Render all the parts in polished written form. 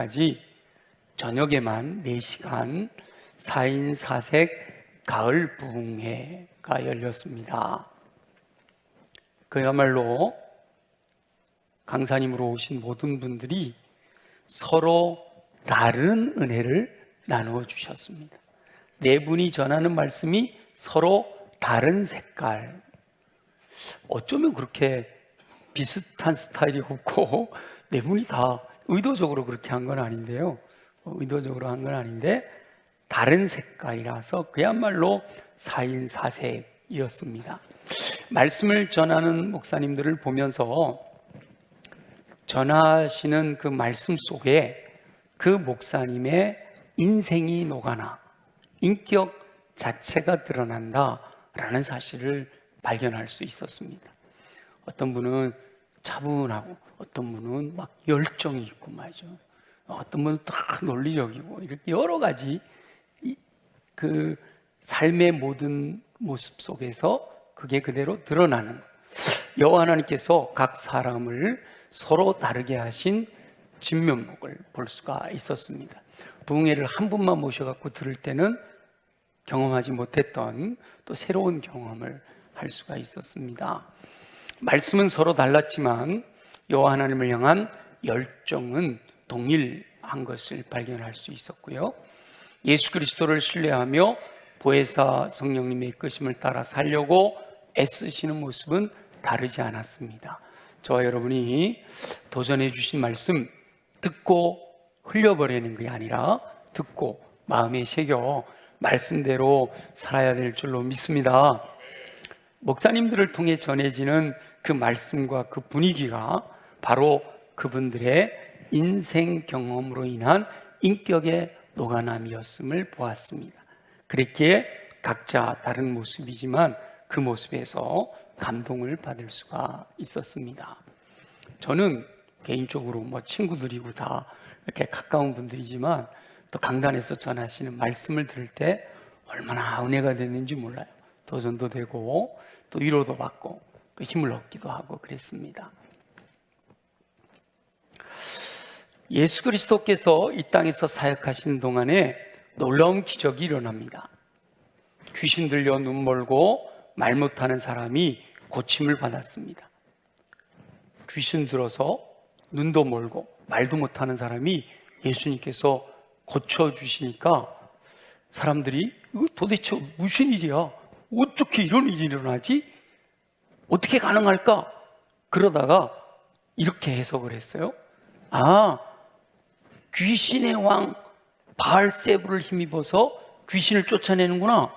까지 저녁에만 4시간 4인 4색 가을 부흥회가 열렸습니다. 그야말로 강사님으로 오신 모든 분들이 서로 다른 은혜를 나누어 주셨습니다. 네 분이 전하는 말씀이 서로 다른 색깔. 어쩌면 그렇게 비슷한 스타일이 없고 네 분이 다 의도적으로 그렇게 한 건 아닌데요. 의도적으로 한 건 아닌데 다른 색깔이라서 그야말로 4인 4색이었습니다. 말씀을 전하는 목사님들을 보면서 전하시는 그 말씀 속에 그 목사님의 인생이 녹아나 인격 자체가 드러난다라는 사실을 발견할 수 있었습니다. 어떤 분은 차분하고 어떤 분은 막 열정이 있고 말이죠. 어떤 분은 다 논리적이고 이렇게 여러 가지 그 삶의 모든 모습 속에서 그게 그대로 드러나는 여호와 하나님께서 각 사람을 서로 다르게 하신 진면목을 볼 수가 있었습니다. 부흥회를 한 분만 모셔갖고 들을 때는 경험하지 못했던 또 새로운 경험을 할 수가 있었습니다. 말씀은 서로 달랐지만 여호와 하나님을 향한 열정은 동일한 것을 발견할 수 있었고요. 예수 그리스도를 신뢰하며 보혜사 성령님의 이끄심을 따라 살려고 애쓰시는 모습은 다르지 않았습니다. 저와 여러분이 도전해 주신 말씀 듣고 흘려버리는 게 아니라 듣고 마음에 새겨 말씀대로 살아야 될 줄로 믿습니다. 목사님들을 통해 전해지는 그 말씀과 그 분위기가 바로 그분들의 인생 경험으로 인한 인격의 녹아남이었음을 보았습니다. 그렇기에 각자 다른 모습이지만 그 모습에서 감동을 받을 수가 있었습니다. 저는 개인적으로 친구들이고 다 이렇게 가까운 분들이지만 또 강단에서 전하시는 말씀을 들을 때 얼마나 은혜가 됐는지 몰라요. 도전도 되고 또 위로도 받고 또 힘을 얻기도 하고 그랬습니다. 예수 그리스도께서 이 땅에서 사역하시는 동안에 놀라운 기적이 일어납니다. 귀신 들려 눈 멀고 말 못하는 사람이 고침을 받았습니다. 귀신 들어서 눈도 멀고 말도 못하는 사람이 예수님께서 고쳐주시니까 사람들이 이거 도대체 무슨 일이야? 어떻게 이런 일이 일어나지? 어떻게 가능할까? 그러다가 이렇게 해석을 했어요. 귀신의 왕 바알세부를 힘입어서 귀신을 쫓아내는구나.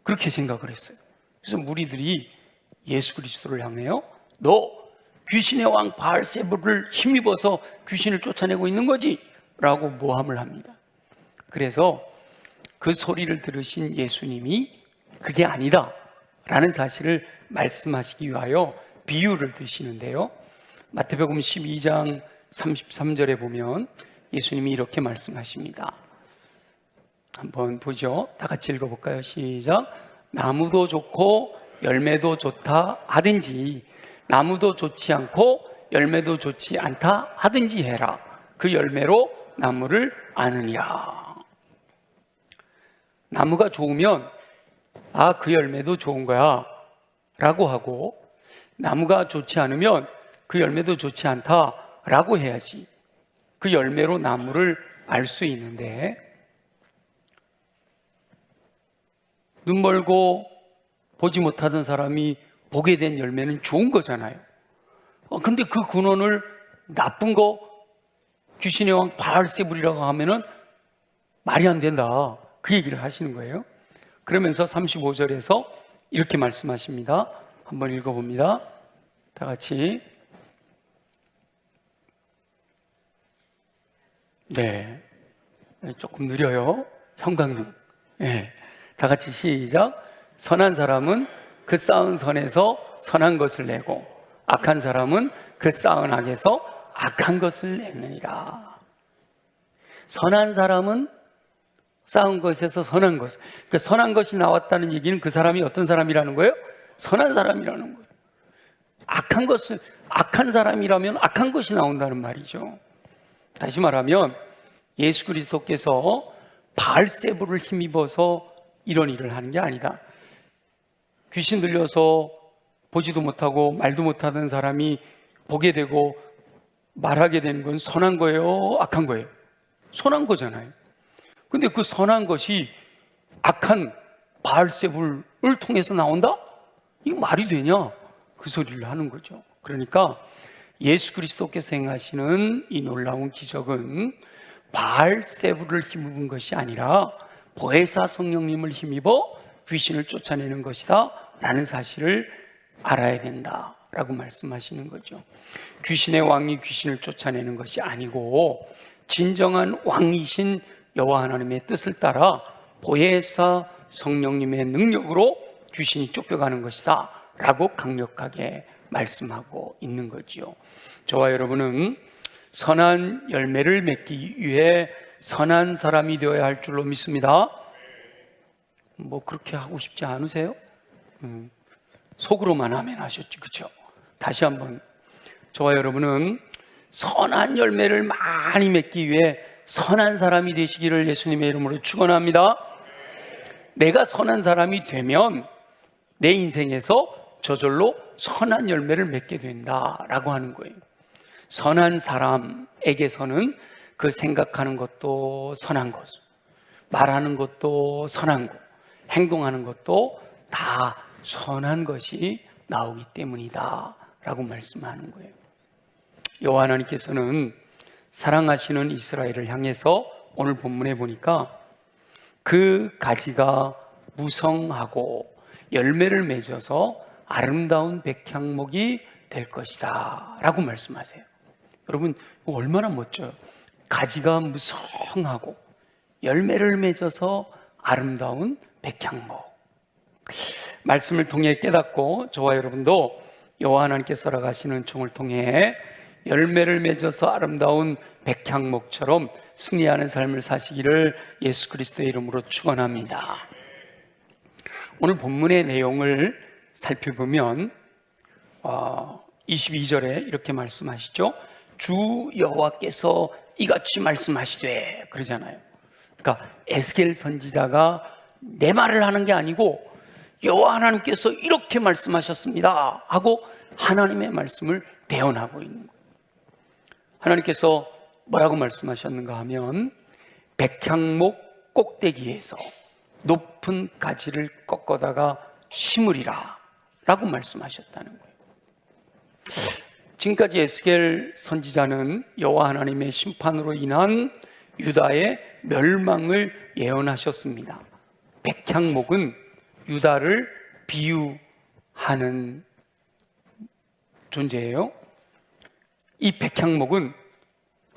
그렇게 생각을 했어요. 그래서 무리들이 예수 그리스도를 향해요. 너 귀신의 왕 바알세부를 힘입어서 귀신을 쫓아내고 있는 거지? 라고 모함을 합니다. 그래서 그 소리를 들으신 예수님이 그게 아니다 라는 사실을 말씀하시기 위하여 비유를 드시는데요. 마태복음 12장 33절에 보면 예수님이 이렇게 말씀하십니다. 한번 보죠. 다 같이 읽어볼까요? 시작. 나무도 좋고 열매도 좋다 하든지 나무도 좋지 않고 열매도 좋지 않다 하든지 해라. 그 열매로 나무를 아느니라. 나무가 좋으면 그 열매도 좋은 거야 라고 하고, 나무가 좋지 않으면 그 열매도 좋지 않다 라고 해야지 그 열매로 나무를 알 수 있는데, 눈 멀고 보지 못하던 사람이 보게 된 열매는 좋은 거잖아요. 근데 그 근원을 나쁜 거 귀신의 왕 바알세불이라고 하면은 말이 안 된다, 그 얘기를 하시는 거예요. 그러면서 35절에서 이렇게 말씀하십니다. 한번 읽어봅니다. 다 같이. 네, 조금 느려요. 형광등. 네. 다 같이 시작. 선한 사람은 그 쌓은 선에서 선한 것을 내고 악한 사람은 그 쌓은 악에서 악한 것을 내느니라. 선한 사람은 쌓은 것에서 선한 것. 그러니까 선한 것이 나왔다는 얘기는 그 사람이 어떤 사람이라는 거예요? 선한 사람이라는 거예요. 악한 사람이라면 악한 것이 나온다는 말이죠. 다시 말하면 예수 그리스도께서 바알세불을 힘입어서 이런 일을 하는 게 아니다. 귀신 들려서 보지도 못하고 말도 못하던 사람이 보게 되고 말하게 되는 건 선한 거예요? 악한 거예요? 선한 거잖아요. 근데 그 선한 것이 악한 바알세불을 통해서 나온다? 이거 말이 되냐? 그 소리를 하는 거죠. 그러니까 예수 그리스도께서 행하시는 이 놀라운 기적은 바알세불을 힘입은 것이 아니라 보혜사 성령님을 힘입어 귀신을 쫓아내는 것이다 라는 사실을 알아야 된다 라고 말씀하시는 거죠. 귀신의 왕이 귀신을 쫓아내는 것이 아니고 진정한 왕이신 여호와 하나님의 뜻을 따라 보혜사 성령님의 능력으로 귀신이 쫓겨가는 것이다 라고 강력하게 말씀하고 있는 거지요. 저와 여러분은 선한 열매를 맺기 위해 선한 사람이 되어야 할 줄로 믿습니다. 뭐 그렇게 하고 싶지 않으세요? 속으로만 아멘 하셨지, 그렇죠? 다시 한번, 저와 여러분은 선한 열매를 많이 맺기 위해 선한 사람이 되시기를 예수님의 이름으로 축원합니다. 내가 선한 사람이 되면 내 인생에서 저절로 선한 열매를 맺게 된다라고 하는 거예요. 선한 사람에게서는 그 생각하는 것도 선한 것, 말하는 것도 선한 것, 행동하는 것도 다 선한 것이 나오기 때문이다 라고 말씀하는 거예요. 여호와 하나님께서는 사랑하시는 이스라엘을 향해서 오늘 본문에 보니까 그 가지가 무성하고 열매를 맺어서 아름다운 백향목이 될 것이다 라고 말씀하세요. 여러분, 얼마나 멋져요. 가지가 무성하고 열매를 맺어서 아름다운 백향목. 말씀을 통해 깨닫고 저와 여러분도 여호와 하나님께서 허락하시는 총을 통해 열매를 맺어서 아름다운 백향목처럼 승리하는 삶을 사시기를 예수 그리스도의 이름으로 축원합니다. 오늘 본문의 내용을 살펴보면 22절에 이렇게 말씀하시죠. 주 여호와께서 이같이 말씀하시되, 그러잖아요. 그러니까 에스겔 선지자가 내 말을 하는 게 아니고 여호와 하나님께서 이렇게 말씀하셨습니다 하고 하나님의 말씀을 대언하고 있는 거예요. 하나님께서 뭐라고 말씀하셨는가 하면 백향목 꼭대기에서 높은 가지를 꺾어다가 심으리라 라고 말씀하셨다는 거예요. 지금까지 에스겔 선지자는 여호와 하나님의 심판으로 인한 유다의 멸망을 예언하셨습니다. 백향목은 유다를 비유하는 존재예요. 이 백향목은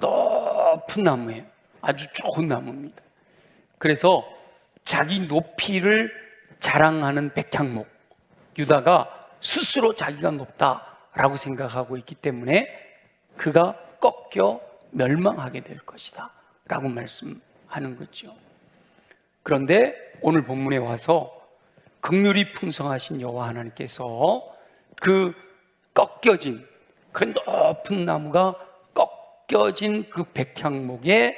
높은 나무예요. 아주 좋은 나무입니다. 그래서 자기 높이를 자랑하는 백향목, 유다가 스스로 자기가 높다라고 생각하고 있기 때문에 그가 꺾여 멸망하게 될 것이다 라고 말씀하는 거죠. 그런데 오늘 본문에 와서 긍휼이 풍성하신 여호와 하나님께서 그 꺾여진 그 높은 나무가 꺾여진 그 백향목의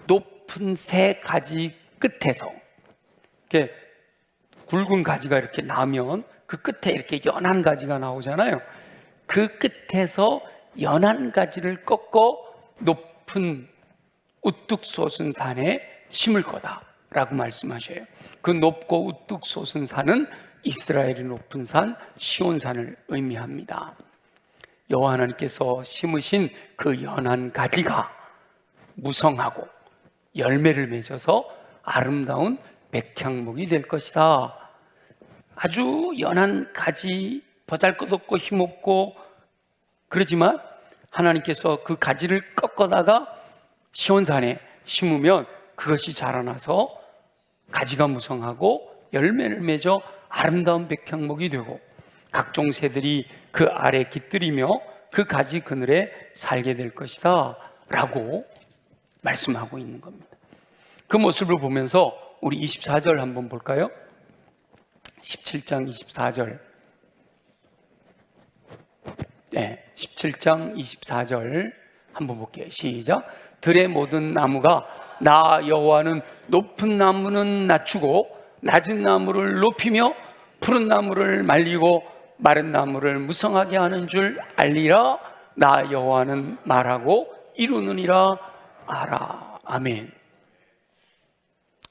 높은 새 가지 끝에서, 이렇게 굵은 가지가 이렇게 나면 그 끝에 이렇게 연한 가지가 나오잖아요. 그 끝에서 연한 가지를 꺾어 높은 우뚝 솟은 산에 심을 거다라고 말씀하셔요. 그 높고 우뚝 솟은 산은 이스라엘의 높은 산 시온산을 의미합니다. 여호와 하나님께서 심으신 그 연한 가지가 무성하고 열매를 맺어서 아름다운 백향목이 될 것이다. 아주 연한 가지, 보잘것없고 힘없고 그러지만 하나님께서 그 가지를 꺾어다가 시온산에 심으면 그것이 자라나서 가지가 무성하고 열매를 맺어 아름다운 백향목이 되고 각종 새들이 그 아래 깃들이며 그 가지 그늘에 살게 될 것이다 라고 말씀하고 있는 겁니다. 그 모습을 보면서 우리 24절 한번 볼까요? 17장 24절. 네, 17장 24절 한번 볼게요. 시작. 들의 모든 나무가 나 여호와는 높은 나무는 낮추고 낮은 나무를 높이며 푸른 나무를 말리고 마른 나무를 무성하게 하는 줄 알리라. 나 여호와는 말하고 이루느니라 알아. 아멘.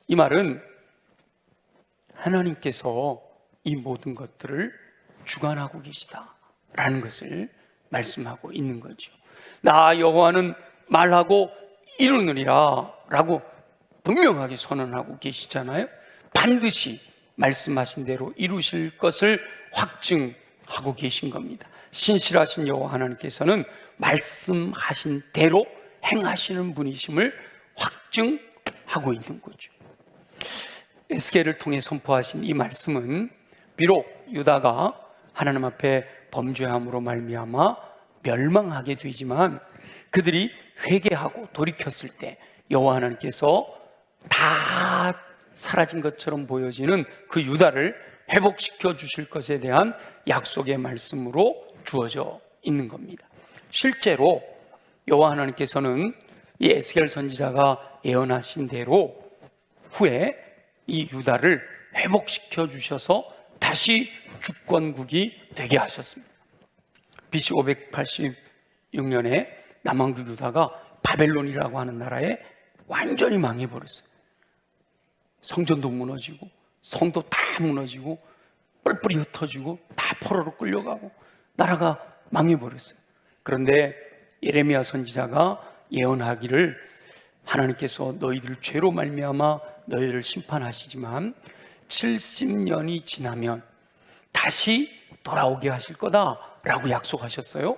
이 말은 하나님께서 이 모든 것들을 주관하고 계시다라는 것을 말씀하고 있는 거죠. 나 여호와는 말하고 이루느니라 라고 분명하게 선언하고 계시잖아요. 반드시 말씀하신 대로 이루실 것을 확증하고 계신 겁니다. 신실하신 여호와 하나님께서는 말씀하신 대로 행하시는 분이심을 확증하고 있는 거죠. 에스겔을 통해 선포하신 이 말씀은 비록 유다가 하나님 앞에 범죄함으로 말미암아 멸망하게 되지만 그들이 회개하고 돌이켰을 때 여호와 하나님께서 다 사라진 것처럼 보여지는 그 유다를 회복시켜 주실 것에 대한 약속의 말씀으로 주어져 있는 겁니다. 실제로 여호와 하나님께서는 이 에스겔 선지자가 예언하신 대로 후에 이 유다를 회복시켜 주셔서 다시 주권국이 되게 하셨습니다. BC 586년에 남왕국 유다가 바벨론이라고 하는 나라에 완전히 망해버렸어요. 성전도 무너지고 성도 다 무너지고 뿔뿔이 흩어지고 다 포로로 끌려가고 나라가 망해버렸어요. 그런데 예레미야 선지자가 예언하기를 하나님께서 너희들 죄로 말미암아 너희를 심판하시지만 70년이 지나면 다시 돌아오게 하실 거다라고 약속하셨어요.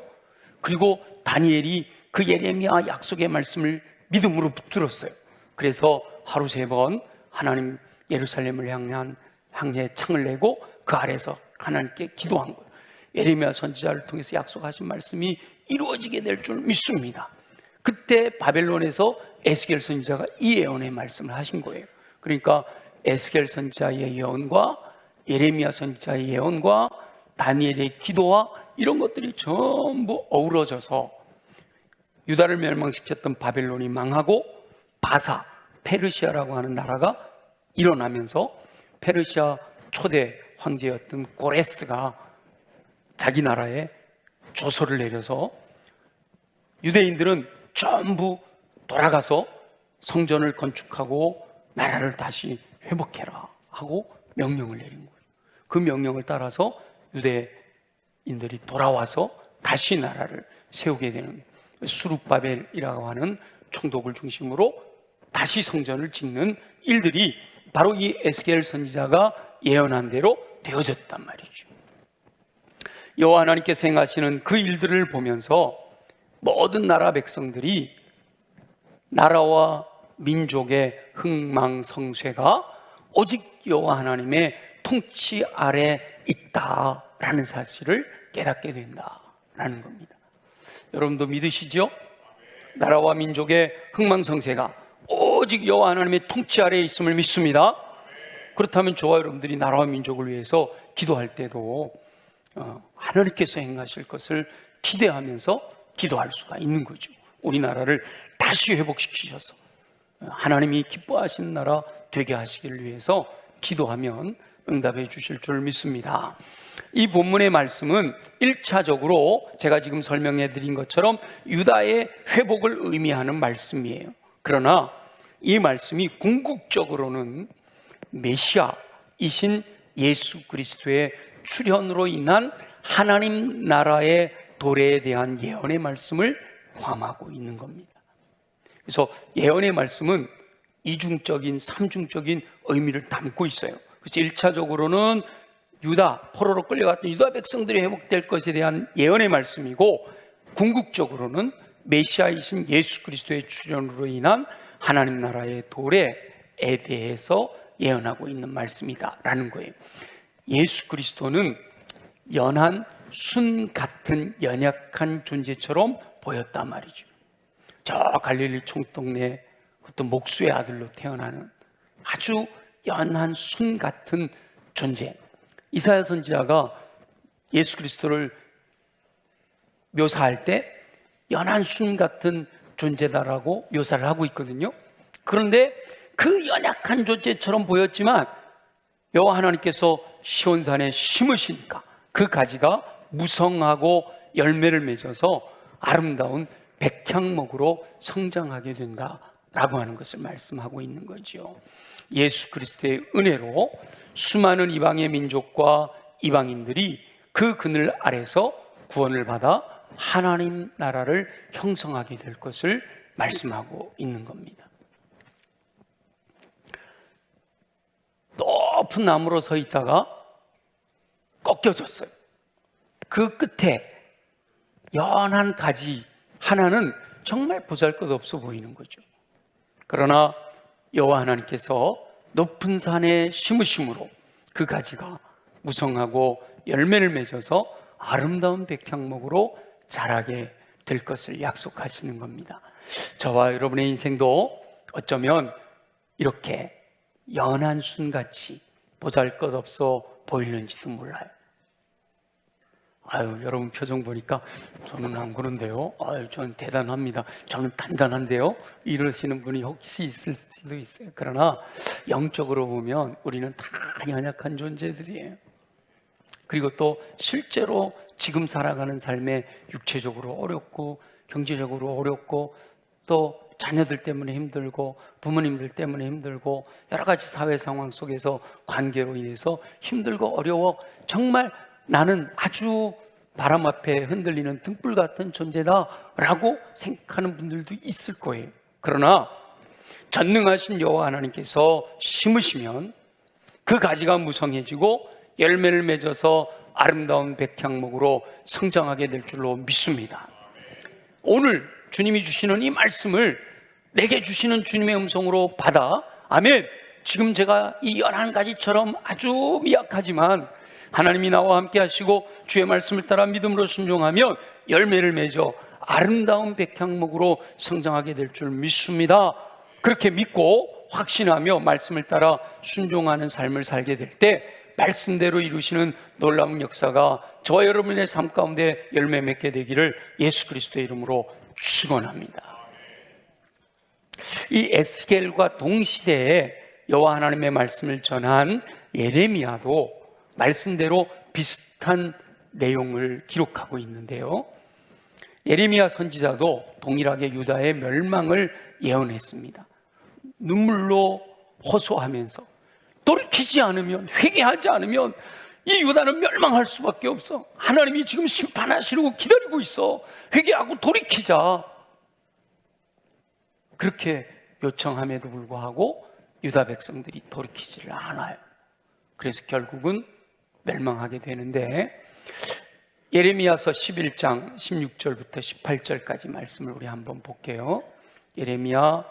그리고 다니엘이 그 예레미야 약속의 말씀을 믿음으로 붙들었어요. 그래서 하루 3번 하나님 예루살렘을 향해 창을 내고 그 아래서 하나님께 기도한 거예요. 예레미야 선지자를 통해서 약속하신 말씀이 이루어지게 될 줄 믿습니다. 그때 바벨론에서 에스겔 선지자가 이 예언의 말씀을 하신 거예요. 그러니까 에스겔 선지자의 예언과 예레미야 선지자의 예언과 다니엘의 기도와 이런 것들이 전부 어우러져서 유다를 멸망시켰던 바벨론이 망하고 바사, 페르시아라고 하는 나라가 일어나면서 페르시아 초대 황제였던 고레스가 자기 나라에 조서를 내려서 유대인들은 전부 돌아가서 성전을 건축하고 나라를 다시 회복해라 하고 명령을 내린 거예요. 그 명령을 따라서 유대인들이 돌아와서 다시 나라를 세우게 되는 거예요. 수룹바벨이라고 하는 총독을 중심으로 다시 성전을 짓는 일들이 바로 이 에스겔 선지자가 예언한 대로 되어졌단 말이죠. 여호와 하나님께서 행하시는 그 일들을 보면서 모든 나라 백성들이 나라와 민족의 흥망성쇠가 오직 여호와 하나님의 통치 아래 있다라는 사실을 깨닫게 된다라는 겁니다. 여러분도 믿으시죠? 나라와 민족의 흥망성쇠가 오직 여호와 하나님의 통치 아래에 있음을 믿습니다. 그렇다면 저와 여러분들이 나라와 민족을 위해서 기도할 때도 하나님께서 행하실 것을 기대하면서 기도할 수가 있는 거죠. 우리나라를 다시 회복시키셔서 하나님이 기뻐하시는 나라 되게 하시기를 위해서 기도하면 응답해 주실 줄 믿습니다. 이 본문의 말씀은 1차적으로 제가 지금 설명해 드린 것처럼 유다의 회복을 의미하는 말씀이에요. 그러나 이 말씀이 궁극적으로는 메시아이신 예수 그리스도의 출현으로 인한 하나님 나라의 도래에 대한 예언의 말씀을 포함하고 있는 겁니다. 그래서 예언의 말씀은 이중적인, 삼중적인 의미를 담고 있어요. 그래서 1차적으로는 유다, 포로로 끌려갔던 유다 백성들이 회복될 것에 대한 예언의 말씀이고, 궁극적으로는 메시아이신 예수 그리스도의 출현으로 인한 하나님 나라의 도래에 대해서 예언하고 있는 말씀이다라는 거예요. 예수 그리스도는 연한 순 같은 연약한 존재처럼 보였단 말이죠. 저 갈릴리 총동네 그것도 목수의 아들로 태어나는 아주 연한 순 같은 존재. 이사야 선지자가 예수 그리스도를 묘사할 때 연한 순 같은 존재다라고 묘사를 하고 있거든요. 그런데 그 연약한 존재처럼 보였지만 여호와 하나님께서 시온산에 심으시니까 그 가지가 무성하고 열매를 맺어서 아름다운 백향목으로 성장하게 된다라고 하는 것을 말씀하고 있는 거죠. 예수 그리스도의 은혜로 수많은 이방의 민족과 이방인들이 그 그늘 아래서 구원을 받아 하나님 나라를 형성하게 될 것을 말씀하고 있는 겁니다. 높은 나무로 서 있다가 꺾여졌어요. 그 끝에 연한 가지 하나는 정말 보잘것없어 보이는 거죠. 그러나 여호와 하나님께서 높은 산에 심으심으로 그 가지가 무성하고 열매를 맺어서 아름다운 백향목으로 자라게 될 것을 약속하시는 겁니다. 저와 여러분의 인생도 어쩌면 이렇게 연한 순같이 보잘것없어 보이는지도 몰라요. 아유, 여러분 표정 보니까 저는 안 그런데요. 아유, 저는 대단합니다. 저는 단단한데요. 이러시는 분이 혹시 있을 수도 있어요. 그러나 영적으로 보면 우리는 다 연약한 존재들이에요. 그리고 또 실제로 지금 살아가는 삶에 육체적으로 어렵고 경제적으로 어렵고 또 자녀들 때문에 힘들고 부모님들 때문에 힘들고 여러 가지 사회 상황 속에서 관계로 인해서 힘들고 어려워 정말 나는 아주 바람 앞에 흔들리는 등불 같은 존재다라고 생각하는 분들도 있을 거예요. 그러나 전능하신 여호와 하나님께서 심으시면 그 가지가 무성해지고 열매를 맺어서 아름다운 백향목으로 성장하게 될 줄로 믿습니다. 오늘 주님이 주시는 이 말씀을 내게 주시는 주님의 음성으로 받아 아멘. 지금 제가 이 연한 가지처럼 아주 미약하지만 하나님이 나와 함께 하시고 주의 말씀을 따라 믿음으로 순종하면 열매를 맺어 아름다운 백향목으로 성장하게 될 줄 믿습니다. 그렇게 믿고 확신하며 말씀을 따라 순종하는 삶을 살게 될 때 말씀대로 이루시는 놀라운 역사가 저와 여러분의 삶 가운데 열매 맺게 되기를 예수 그리스도의 이름으로 축원합니다. 이 에스겔과 동시대에 여호와 하나님의 말씀을 전한 예레미야도 말씀대로 비슷한 내용을 기록하고 있는데요. 예레미야 선지자도 동일하게 유다의 멸망을 예언했습니다. 눈물로 호소하면서 돌이키지 않으면, 회개하지 않으면 이 유다는 멸망할 수밖에 없어. 하나님이 지금 심판하시려고 기다리고 있어. 회개하고 돌이키자. 그렇게 요청함에도 불구하고 유다 백성들이 돌이키지를 않아요. 그래서 결국은 멸망하게 되는데 예레미야서 11장 16절부터 18절까지 말씀을 우리 한번 볼게요. 예레미야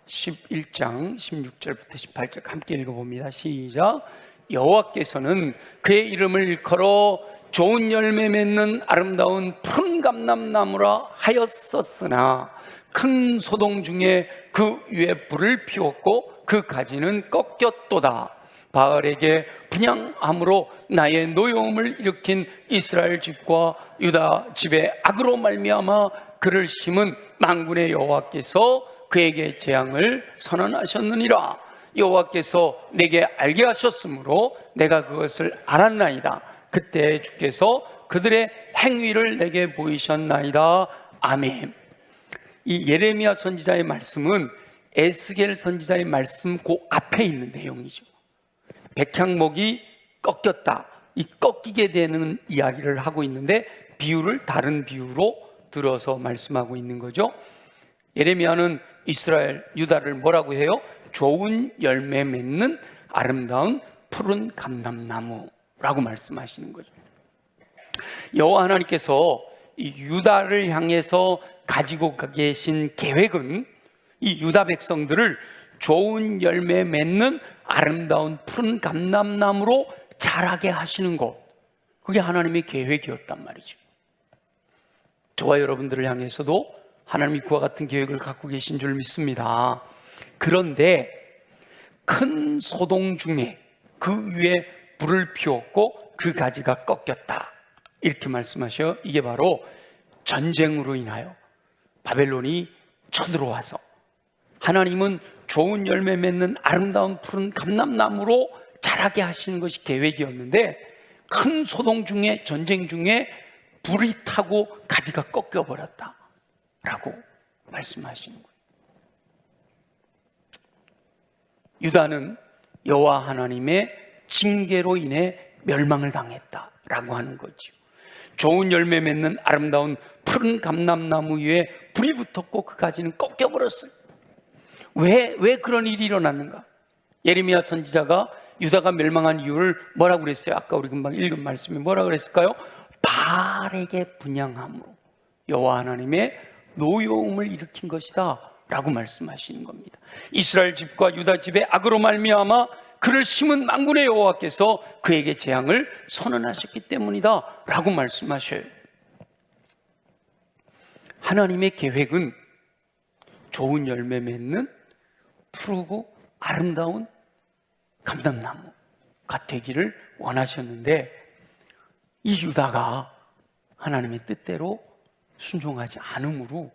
11장 16절부터 18절 함께 읽어봅니다. 시작. 여호와께서는 그의 이름을 일컬어 좋은 열매 맺는 아름다운 푸른 감람나무라 하였었으나 큰 소동 중에 그 위에 불을 피웠고 그 가지는 꺾였도다. 바알에게 분향함으로 나의 노여움을 일으킨 이스라엘 집과 유다 집의 악으로 말미암아 그를 심은 만군의 여호와께서 그에게 재앙을 선언하셨느니라. 여호와께서 내게 알게 하셨으므로 내가 그것을 알았나이다. 그때 주께서 그들의 행위를 내게 보이셨나이다. 아멘. 이 예레미야 선지자의 말씀은 에스겔 선지자의 말씀 그 앞에 있는 내용이죠. 백향목이 꺾였다. 이 꺾이게 되는 이야기를 하고 있는데 비유를 다른 비유로 들어서 말씀하고 있는 거죠. 예레미야는 이스라엘, 유다를 뭐라고 해요? 좋은 열매 맺는 아름다운 푸른 감람나무라고 말씀하시는 거죠. 여호와 하나님께서 이 유다를 향해서 가지고 계신 계획은 이 유다 백성들을 좋은 열매 맺는 아름다운 푸른 감람나무로 자라게 하시는 것, 그게 하나님의 계획이었단 말이죠. 저와 여러분들을 향해서도 하나님이 그와 같은 계획을 갖고 계신 줄 믿습니다. 그런데 큰 소동 중에 그 위에 불을 피웠고 그 가지가 꺾였다, 이렇게 말씀하셔요. 이게 바로 전쟁으로 인하여 바벨론이 쳐들어와서 하나님은 좋은 열매 맺는 아름다운 푸른 감람나무로 자라게 하시는 것이 계획이었는데 큰 소동 중에 전쟁 중에 불이 타고 가지가 꺾여버렸다라고 말씀하시는 거예요. 유다는 여호와 하나님의 징계로 인해 멸망을 당했다라고 하는 거죠. 좋은 열매 맺는 아름다운 푸른 감람나무 위에 불이 붙었고 그 가지는 꺾여버렸어요. 왜 그런 일이 일어났는가? 예레미야 선지자가 유다가 멸망한 이유를 뭐라고 그랬어요? 아까 우리 금방 읽은 말씀이 뭐라고 그랬을까요? 바알에게 분향함으로 여호와 하나님의 노여움을 일으킨 것이다 라고 말씀하시는 겁니다. 이스라엘 집과 유다 집의 악으로 말미암아 그를 심은 만군의 여호와께서 그에게 재앙을 선언하셨기 때문이다 라고 말씀하셔요. 하나님의 계획은 좋은 열매 맺는 푸르고 아름다운 감람나무가 되기를 원하셨는데 이 유다가 하나님의 뜻대로 순종하지 않음으로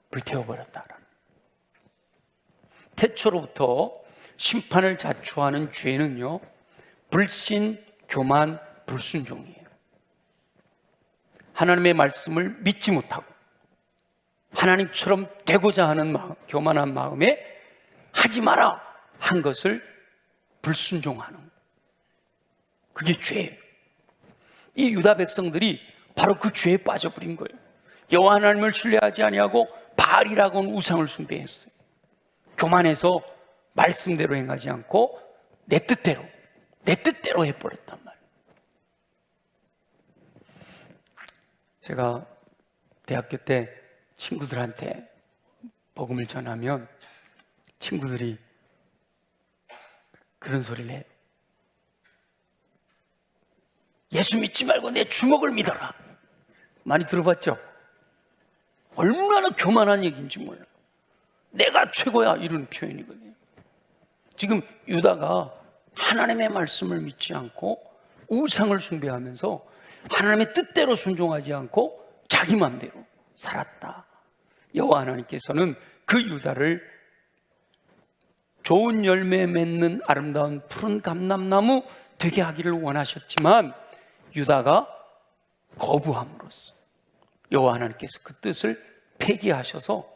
불태워버렸다라는. 태초로부터 심판을 자초하는 죄는요, 불신, 교만, 불순종이에요. 하나님의 말씀을 믿지 못하고 하나님처럼 되고자 하는 마음, 교만한 마음에 하지 마라 한 것을 불순종하는, 그게 죄예요. 이 유다 백성들이 바로 그 죄에 빠져버린 거예요. 여호와 하나님을 신뢰하지 아니하고 바알이라고 하는 우상을 숭배했어요. 교만해서 말씀대로 행하지 않고 내 뜻대로 해버렸단 말이에요. 제가 대학교 때 친구들한테 복음을 전하면 친구들이 그런 소리를 해요. 예수 믿지 말고 내 주먹을 믿어라. 많이 들어봤죠? 얼마나 교만한 얘기인지 몰라요. 내가 최고야 이런 표현이거든요. 지금 유다가 하나님의 말씀을 믿지 않고 우상을 숭배하면서 하나님의 뜻대로 순종하지 않고 자기 마음대로 살았다. 여호와 하나님께서는 그 유다를 좋은 열매 맺는 아름다운 푸른 감람나무 되게 하기를 원하셨지만 유다가 거부함으로써 여호와 하나님께서 그 뜻을 폐기하셔서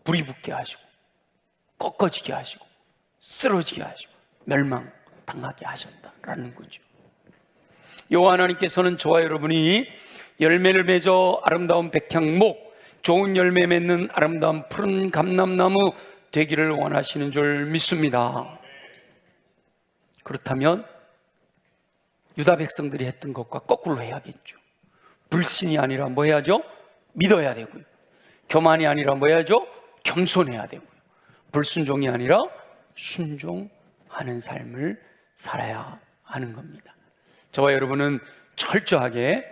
불이 붙게 하시고 꺾어지게 하시고 쓰러지게 하시고 멸망당하게 하셨다라는 거죠. 여호와 하나님께서는 저와 여러분이 열매를 맺어 아름다운 백향목, 좋은 열매 맺는 아름다운 푸른 감람나무 되기를 원하시는 줄 믿습니다. 그렇다면 유다 백성들이 했던 것과 거꾸로 해야겠죠. 불신이 아니라 뭐 해야죠? 믿어야 되고요. 교만이 아니라 뭐 해야죠? 겸손해야 되고요. 불순종이 아니라 순종하는 삶을 살아야 하는 겁니다. 저와 여러분은 철저하게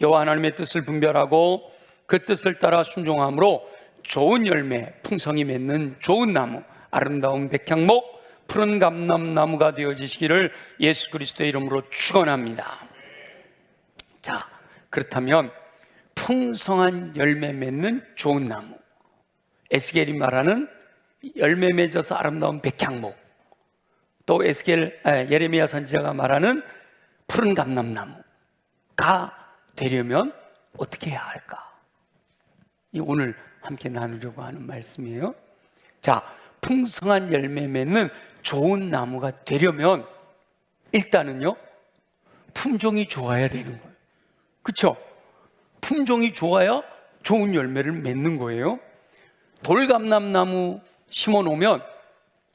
여호와 하나님의 뜻을 분별하고 그 뜻을 따라 순종함으로 좋은 열매, 풍성이 맺는 좋은 나무, 아름다운 백향목, 푸른 감람나무가 되어지시기를 예수 그리스도의 이름으로 축원합니다. 자, 그렇다면 풍성한 열매 맺는 좋은 나무, 에스겔이 말하는 열매 맺어서 아름다운 백향목, 또 예레미야 선지자가 말하는 푸른 감람나무가 되려면 어떻게 해야 할까? 이 오늘 함께 나누려고 하는 말씀이에요. 자, 풍성한 열매 맺는 좋은 나무가 되려면 일단은요, 품종이 좋아야 되는 거예요. 그렇죠? 품종이 좋아야 좋은 열매를 맺는 거예요. 돌감람나무 심어놓으면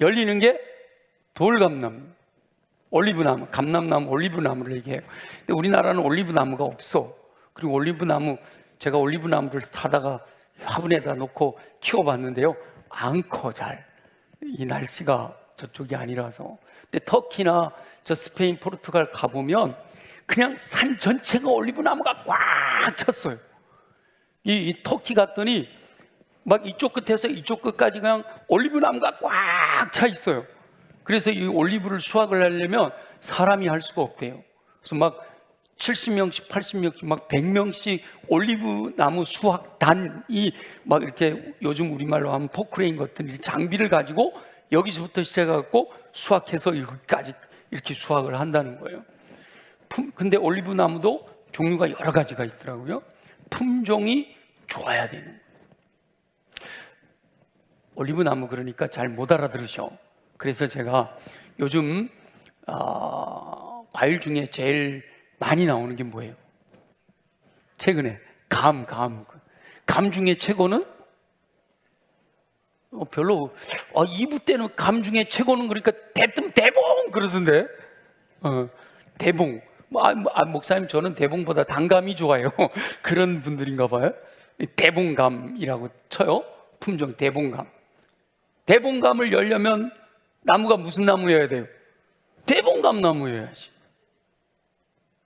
열리는 게 돌감나무, 올리브나무, 감람나무, 올리브나무를 얘기해요. 근데 우리나라는 올리브나무가 없어. 그리고 올리브나무, 제가 올리브나무를 사다가 화분에다 놓고 키워봤는데요, 안 커 잘. 이 날씨가 저쪽이 아니라서. 근데 터키나 저 스페인, 포르투갈 가보면 그냥 산 전체가 올리브나무가 꽉 찼어요. 이 터키 갔더니 막 이쪽 끝에서 이쪽 끝까지 그냥 올리브나무가 꽉 차 있어요. 그래서 이 올리브를 수확을 하려면 사람이 할 수가 없대요. 그래서 막 70명씩, 80명씩, 막 100명씩 올리브 나무 수확단이 막 이렇게 요즘 우리말로 하면 포크레인 같은 이 장비를 가지고 여기서부터 시작해갖고 수확해서 여기까지 이렇게 수확을 한다는 거예요. 근데 올리브 나무도 종류가 여러 가지가 있더라고요. 품종이 좋아야 되는 거예요. 올리브 나무 그러니까 잘 못 알아들으셔. 그래서 제가 요즘 과일 중에 제일 많이 나오는 게 뭐예요? 최근에 감 중에 최고는 별로 2부 때는 감 중에 최고는 그러니까 대뜸 대봉 그러던데. 대봉. 목사님 저는 대봉보다 단감이 좋아요. 그런 분들인가 봐요. 대봉감이라고 쳐요. 품종 대봉감. 대봉감을 열려면 나무가 무슨 나무여야 돼요? 대봉감 나무여야지.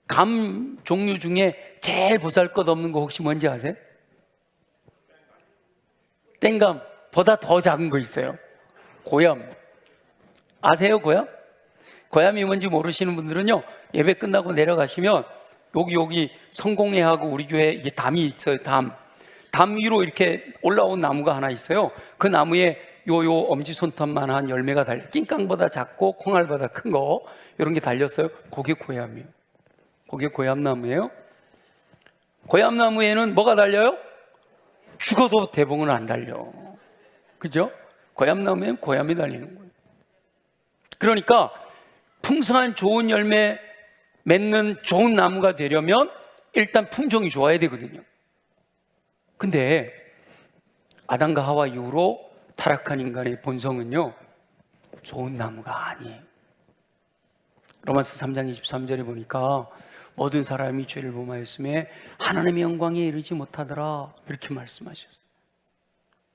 감 종류 중에 제일 보잘것없는 거 혹시 뭔지 아세요? 땡감보다 더 작은 거 있어요. 고얌. 아세요, 고얌? 고얌이 뭔지 모르시는 분들은요, 예배 끝나고 내려가시면 여기 성공회하고 우리 교회 이게 담이 있어요. 담 위로 이렇게 올라온 나무가 하나 있어요. 그 나무에 요 엄지손톱만한 열매가 달려, 낑깡보다 작고 콩알보다 큰 거 이런 게 달렸어요. 그게 고얌이에요. 그게 고얌나무예요. 고얌나무에는 뭐가 달려요? 죽어도 대봉은 안 달려. 그죠? 고얌나무에는 고얌이 달리는 거예요. 그러니까 풍성한 좋은 열매 맺는 좋은 나무가 되려면 일단 품종이 좋아야 되거든요. 근데 아담과 하와 이후로 타락한 인간의 본성은요, 좋은 나무가 아니에요. 로마서 3장 23절에 보니까 모든 사람이 죄를 범하였음에 하나님의 영광에 이르지 못하더라, 이렇게 말씀하셨어요.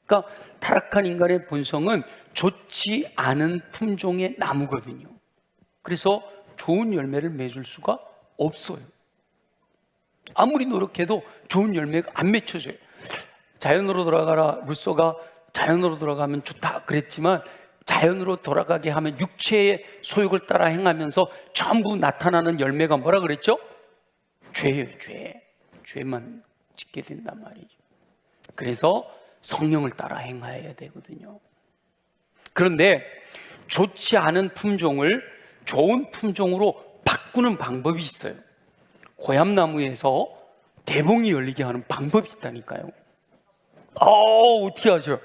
그러니까 타락한 인간의 본성은 좋지 않은 품종의 나무거든요. 그래서 좋은 열매를 맺을 수가 없어요. 아무리 노력해도 좋은 열매가 안 맺혀져요. 자연으로 돌아가라, 루소가 자연으로 돌아가면 좋다 그랬지만, 자연으로 돌아가게 하면 육체의 소욕을 따라 행하면서 전부 나타나는 열매가 뭐라 그랬죠? 죄예요. 죄만 짓게 된단 말이죠. 그래서 성령을 따라 행해야 되거든요. 그런데 좋지 않은 품종을 좋은 품종으로 바꾸는 방법이 있어요. 고얌나무에서 대봉이 열리게 하는 방법이 있다니까요. 어떻게 하죠?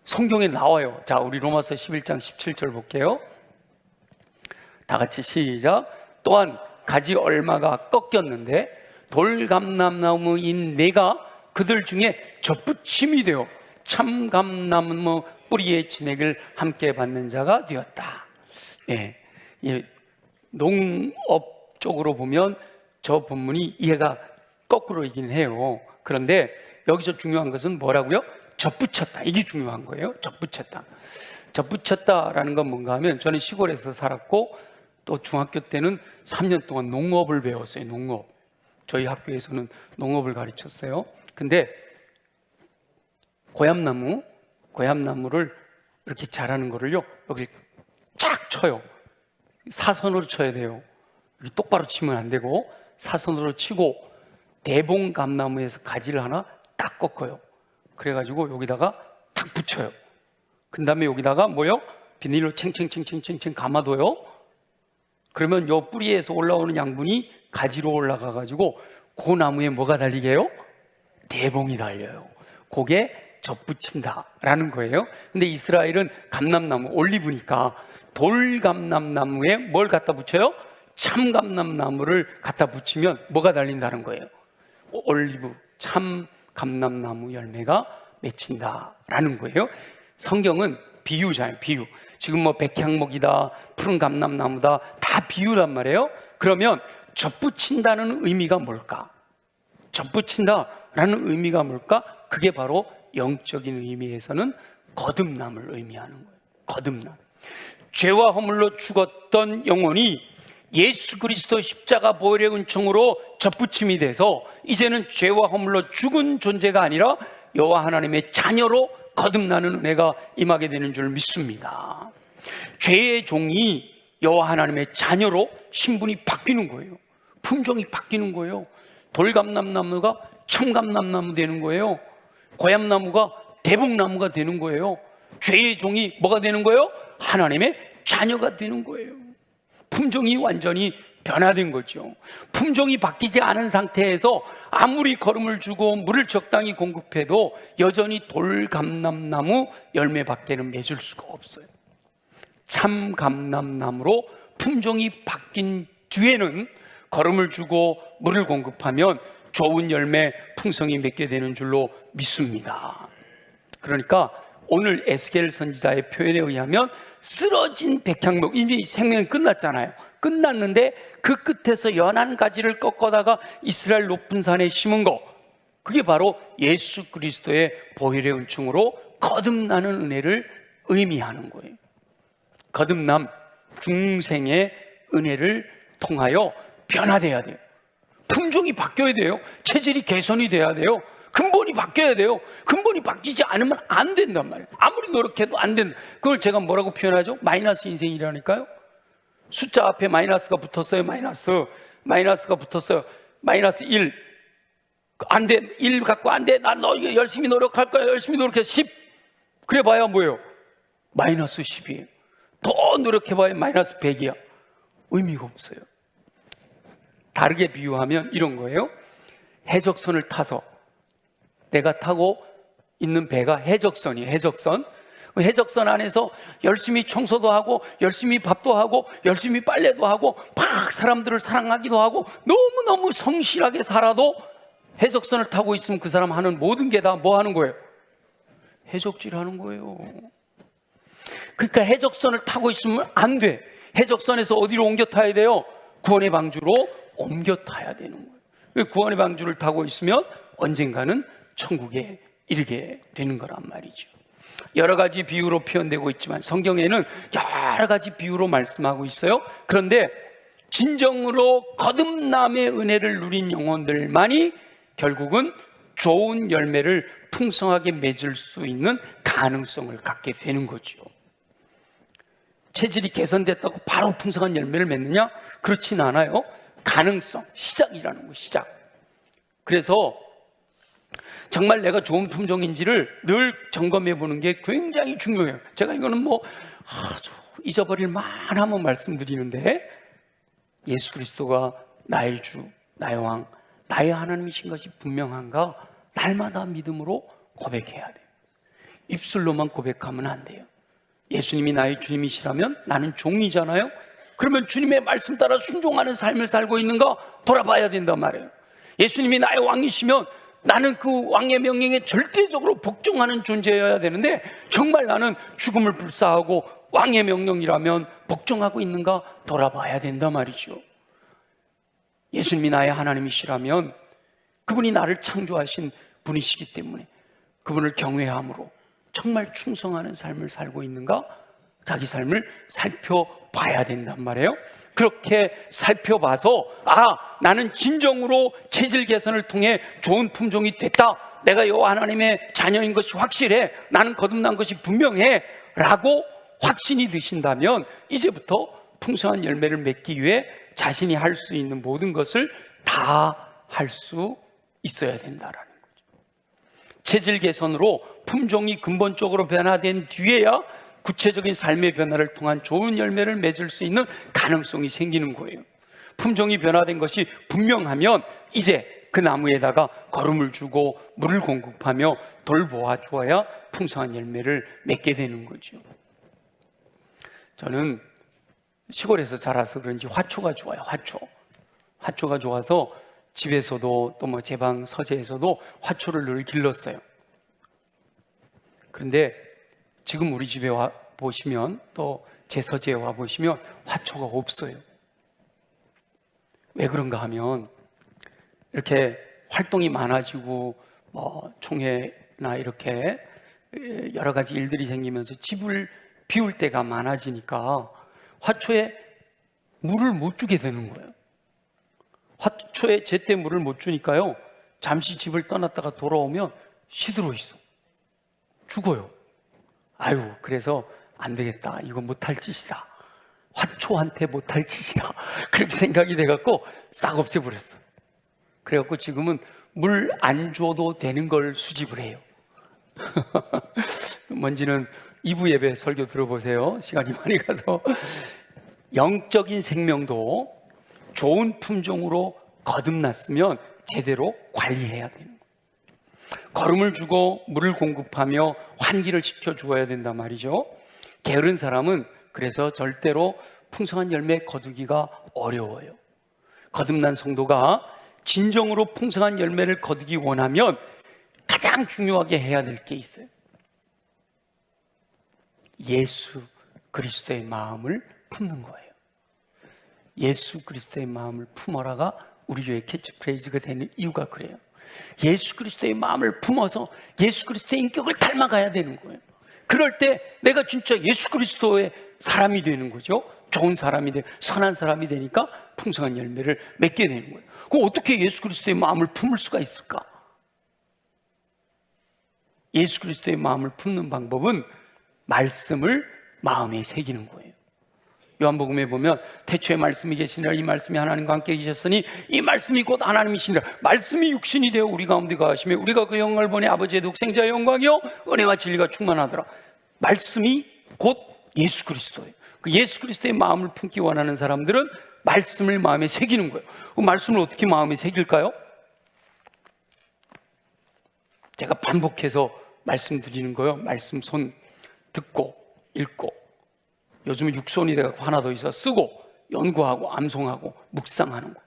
성경에 나와요. 자, 우리 로마서 11장 17절 볼게요. 다 같이 시작. 또한 가지 얼마가 꺾였는데 돌감람나무인 내가 그들 중에 젖붙임이 되어 참감나무 뿌리의 진액을 함께 받는 자가 되었다. 농업 쪽으로 보면 저 본문이 이해가 거꾸로이긴 해요. 그런데 여기서 중요한 것은 뭐라고요? 젖붙였다. 이게 중요한 거예요. 젖붙였다라는 건 뭔가 하면, 저는 시골에서 살았고 또 중학교 때는 3년 동안 농업을 배웠어요. 농업. 저희 학교에서는 농업을 가르쳤어요. 근데 고얌나무를 이렇게 자라는 거를요, 여기 쫙 쳐요. 사선으로 쳐야 돼요. 여기 똑바로 치면 안 되고 사선으로 치고, 대봉감나무에서 가지를 하나 딱 꺾어요. 그래가지고 여기다가 탁 붙여요. 그 다음에 여기다가 뭐요? 비닐로 챙챙 감아둬요. 그러면 요 뿌리에서 올라오는 양분이 가지로 올라가가지고 그 나무에 뭐가 달리게 해요? 대봉이 달려요. 그게 젖붙인다라는 거예요. 근데 이스라엘은 감람나무, 올리브니까 돌감람나무에 뭘 갖다 붙여요? 참감람나무를 갖다 붙이면 뭐가 달린다는 거예요? 올리브, 참감람나무 열매가 맺힌다라는 거예요. 성경은 비유잖아요. 비유. 지금 뭐 백향목이다, 푸른 감람나무다, 다 비유란 말이에요. 그러면 젖붙인다는 의미가 뭘까? 젖붙인다라는 의미가 뭘까? 그게 바로 영적인 의미에서는 거듭남을 의미하는 거예요. 거듭남. 죄와 허물로 죽었던 영혼이 예수 그리스도 십자가 보혈의 은총으로 젖붙임이 돼서 이제는 죄와 허물로 죽은 존재가 아니라 여호와 하나님의 자녀로 거듭나는 은혜가 임하게 되는 줄 믿습니다. 죄의 종이 여호와 하나님의 자녀로 신분이 바뀌는 거예요. 품종이 바뀌는 거예요. 돌감람나무가 청감람나무 되는 거예요. 고향나무가 대북나무가 되는 거예요. 죄의 종이 뭐가 되는 거예요? 하나님의 자녀가 되는 거예요. 품종이 완전히 변화된 거죠. 품종이 바뀌지 않은 상태에서 아무리 거름을 주고 물을 적당히 공급해도 여전히 돌감람나무 열매밖에는 맺을 수가 없어요. 참감람나무로 품종이 바뀐 뒤에는 거름을 주고 물을 공급하면 좋은 열매 풍성히 맺게 되는 줄로 믿습니다. 그러니까 오늘 에스겔 선지자의 표현에 의하면 쓰러진 백향목, 이미 생명이 끝났잖아요. 끝났는데 그 끝에서 연한 가지를 꺾어다가 이스라엘 높은 산에 심은 거, 그게 바로 예수 그리스도의 보혈의 은총으로 거듭나는 은혜를 의미하는 거예요. 거듭남, 중생의 은혜를 통하여 변화돼야 돼요. 품종이 바뀌어야 돼요. 체질이 개선이 돼야 돼요. 근본이 바뀌어야 돼요. 근본이 바뀌지 않으면 안 된단 말이에요. 아무리 노력해도 안 된다. 그걸 제가 뭐라고 표현하죠? 마이너스 인생이라니까요. 숫자 앞에 마이너스가 붙었어요. 마이너스가 붙었어요. 마이너스 1. 안 돼. 1 갖고 안 돼. 나 너 열심히 노력할 거야. 열심히 노력해. 10. 그래 봐야 뭐예요? 마이너스 10이에요. 더 노력해봐야 마이너스 100이야. 의미가 없어요. 다르게 비유하면 이런 거예요. 해적선을 타서, 내가 타고 있는 배가 해적선이에요. 해적선 안에서 열심히 청소도 하고 열심히 밥도 하고 열심히 빨래도 하고 막 사람들을 사랑하기도 하고 너무너무 성실하게 살아도 해적선을 타고 있으면 그 사람 하는 모든 게 다 뭐 하는 거예요? 해적질 하는 거예요. 그러니까 해적선을 타고 있으면 안 돼. 해적선에서 어디로 옮겨 타야 돼요? 구원의 방주로 옮겨 타야 되는 거예요. 구원의 방주를 타고 있으면 언젠가는 천국에 이르게 되는 거란 말이죠. 여러 가지 비유로 표현되고 있지만 성경에는 여러 가지 비유로 말씀하고 있어요. 그런데 진정으로 거듭남의 은혜를 누린 영혼들만이 결국은 좋은 열매를 풍성하게 맺을 수 있는 가능성을 갖게 되는 거죠. 체질이 개선됐다고 바로 풍성한 열매를 맺느냐? 그렇진 않아요. 가능성, 시작이라는 거예요. 시작. 그래서 정말 내가 좋은 품종인지를 늘 점검해 보는 게 굉장히 중요해요. 제가 이거는 뭐 아주 잊어버릴 만하면 말씀드리는데, 예수 그리스도가 나의 주, 나의 왕, 나의 하나님이신 것이 분명한가 날마다 믿음으로 고백해야 돼요. 입술로만 고백하면 안 돼요. 예수님이 나의 주님이시라면 나는 종이잖아요. 그러면 주님의 말씀 따라 순종하는 삶을 살고 있는가 돌아봐야 된단 말이에요. 예수님이 나의 왕이시면 나는 그 왕의 명령에 절대적으로 복종하는 존재여야 되는데, 정말 나는 죽음을 불사하고 왕의 명령이라면 복종하고 있는가 돌아봐야 된단 말이죠. 예수님이 나의 하나님이시라면 그분이 나를 창조하신 분이시기 때문에 그분을 경외함으로 정말 충성하는 삶을 살고 있는가 자기 삶을 살펴봐야 된단 말이에요. 그렇게 살펴봐서 나는 진정으로 체질 개선을 통해 좋은 품종이 됐다, 내가 여호와 하나님의 자녀인 것이 확실해, 나는 거듭난 것이 분명해 라고 확신이 드신다면 이제부터 풍성한 열매를 맺기 위해 자신이 할 수 있는 모든 것을 다 할 수 있어야 된다라는 거죠. 체질 개선으로 품종이 근본적으로 변화된 뒤에야 구체적인 삶의 변화를 통한 좋은 열매를 맺을 수 있는 가능성이 생기는 거예요. 품종이 변화된 것이 분명하면 이제 그 나무에다가 거름을 주고 물을 공급하며 돌보아 주어야 풍성한 열매를 맺게 되는 거죠. 저는 시골에서 자라서 그런지 화초가 좋아요. 화초가 좋아서 집에서도 또 뭐 제 방 서재에서도 화초를 늘 길렀어요. 그런데 지금 우리 집에 와 보시면, 또 제 서재에 와 보시면 화초가 없어요. 왜 그런가 하면 이렇게 활동이 많아지고 뭐 총회나 이렇게 여러 가지 일들이 생기면서 집을 비울 때가 많아지니까 화초에 물을 못 주게 되는 거예요. 화초에 제때 물을 못 주니까요, 잠시 집을 떠났다가 돌아오면 시들어 있어. 죽어요. 그래서 안 되겠다, 이거 못할 짓이다. 초한테 못할 짓이다. 그렇게 생각이 돼갖고 싹 없애버렸어. 그래갖고 지금은 물 안 줘도 되는 걸 수집을 해요. 뭔지는 2부 예배 설교 들어보세요. 시간이 많이 가서. 영적인 생명도 좋은 품종으로 거듭났으면 제대로 관리해야 되는 거예요. 거름을 주고 물을 공급하며 환기를 시켜 주어야 된단 말이죠. 게으른 사람은 그래서 절대로 풍성한 열매 거두기가 어려워요. 거듭난 성도가 진정으로 풍성한 열매를 거두기 원하면 가장 중요하게 해야 될 게 있어요. 예수 그리스도의 마음을 품는 거예요. 예수 그리스도의 마음을 품어라가 우리 교회 캐치프레이즈가 되는 이유가 그래요. 예수 그리스도의 마음을 품어서 예수 그리스도의 인격을 닮아가야 되는 거예요. 그럴 때 내가 진짜 예수 그리스도의 사람이 되는 거죠. 좋은 사람이 돼, 선한 사람이 되니까 풍성한 열매를 맺게 되는 거예요. 그럼 어떻게 예수 그리스도의 마음을 품을 수가 있을까? 예수 그리스도의 마음을 품는 방법은 말씀을 마음에 새기는 거예요. 요한복음에 보면 태초에 말씀이 계시니라, 이 말씀이 하나님과 함께 계셨으니 이 말씀이 곧 하나님이시니라. 말씀이 육신이 되어 우리 가운데 거하시며 우리가 그 영광을 보니 아버지의 독생자의 영광이요 은혜와 진리가 충만하더라. 말씀이 곧 예수 그리스도예요. 그 예수 그리스도의 마음을 품기 원하는 사람들은 말씀을 마음에 새기는 거예요. 그 말씀을 어떻게 마음에 새길까요? 제가 반복해서 말씀드리는 거예요. 말씀 손 듣고 읽고, 요즘은 육손이 돼서 하나 더 있어 쓰고 연구하고 암송하고 묵상하는 거.